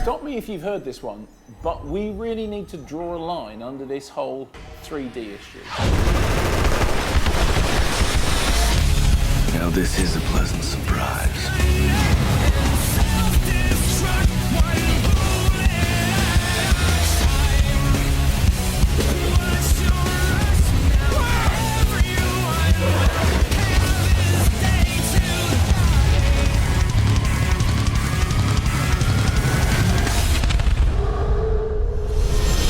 Stop me if you've heard this one, but we really need to draw a line under this whole 3D issue. Now this is a pleasant surprise.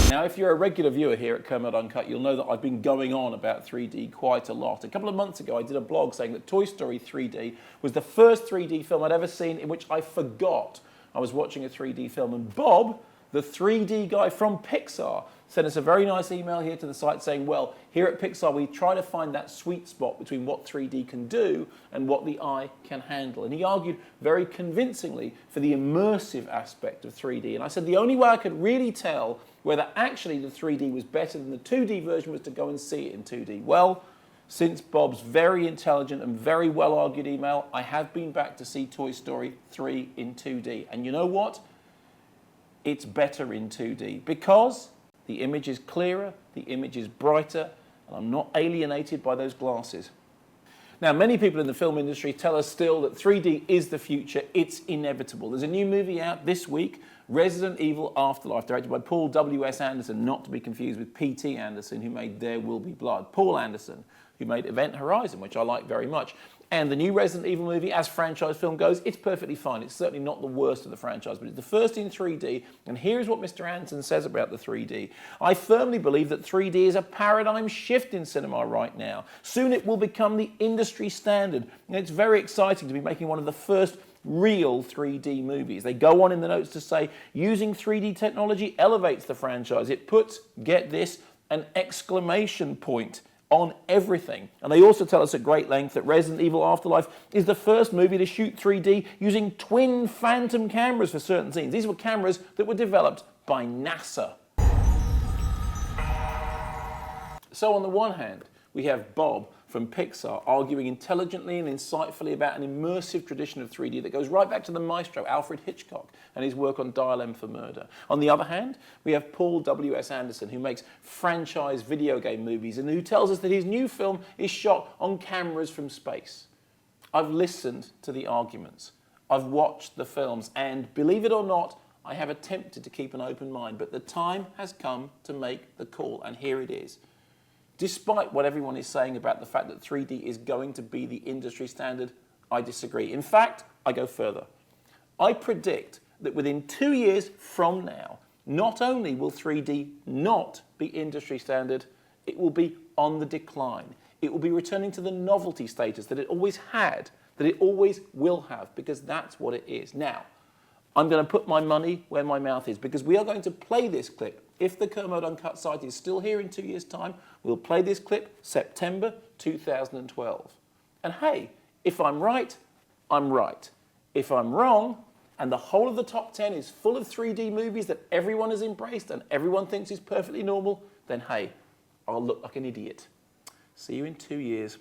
Now, if you're a regular viewer here at Kermode Uncut, you'll know that I've been going on about 3D quite a lot. A couple of months ago, I did a blog saying that Toy Story 3D was the first 3D film I'd ever seen in which I forgot I was watching a 3D film. And Bob, the 3D guy from Pixar, sent us a very nice email here to the site saying, well, here at Pixar, we try to find that sweet spot between what 3D can do and what the eye can handle. And he argued very convincingly for the immersive aspect of 3D. And I said the only way I could really tell whether actually the 3D was better than the 2D version was to go and see it in 2D. Well, since Bob's very intelligent and very well-argued email, I have been back to see Toy Story 3 in 2D. And you know what? It's better in 2D because the image is clearer, the image is brighter, and I'm not alienated by those glasses. Now, many people in the film industry tell us still that 3D is the future, it's inevitable. There's a new movie out this week, Resident Evil Afterlife, directed by Paul W.S. Anderson, not to be confused with P.T. Anderson, who made There Will Be Blood. Paul Anderson, who made Event Horizon, which I like very much. And the new Resident Evil movie, as franchise film goes, it's perfectly fine. It's certainly not the worst of the franchise, but it's the first in 3D. And here's what Mr. Anderson says about the 3D. I firmly believe that 3D is a paradigm shift in cinema right now. Soon it will become the industry standard. And it's very exciting to be making one of the first real 3D movies. They go on in the notes to say, using 3D technology elevates the franchise. It puts, get this, an exclamation point on everything. And they also tell us at great length that Resident Evil Afterlife is the first movie to shoot 3D using twin phantom cameras for certain scenes. These were cameras that were developed by NASA. So on the one hand, we have Bob from Pixar arguing intelligently and insightfully about an immersive tradition of 3D that goes right back to the maestro, Alfred Hitchcock, and his work on Dial M for Murder. On the other hand, we have Paul W.S. Anderson, who makes franchise video game movies and who tells us that his new film is shot on cameras from space. I've listened to the arguments. I've watched the films, and believe it or not, I have attempted to keep an open mind, but the time has come to make the call, and here it is. Despite what everyone is saying about the fact that 3D is going to be the industry standard, I disagree. In fact, I go further. I predict that within 2 years from now, not only will 3D not be industry standard, it will be on the decline. It will be returning to the novelty status that it always had, that it always will have, because that's what it is. Now, I'm going to put my money where my mouth is, because we are going to play this clip. If the Kermode Uncut site is still here in 2 years' time, we'll play this clip September 2012. And hey, if I'm right, I'm right. If I'm wrong, and the whole of the top 10 is full of 3D movies that everyone has embraced and everyone thinks is perfectly normal, then hey, I'll look like an idiot. See you in 2 years.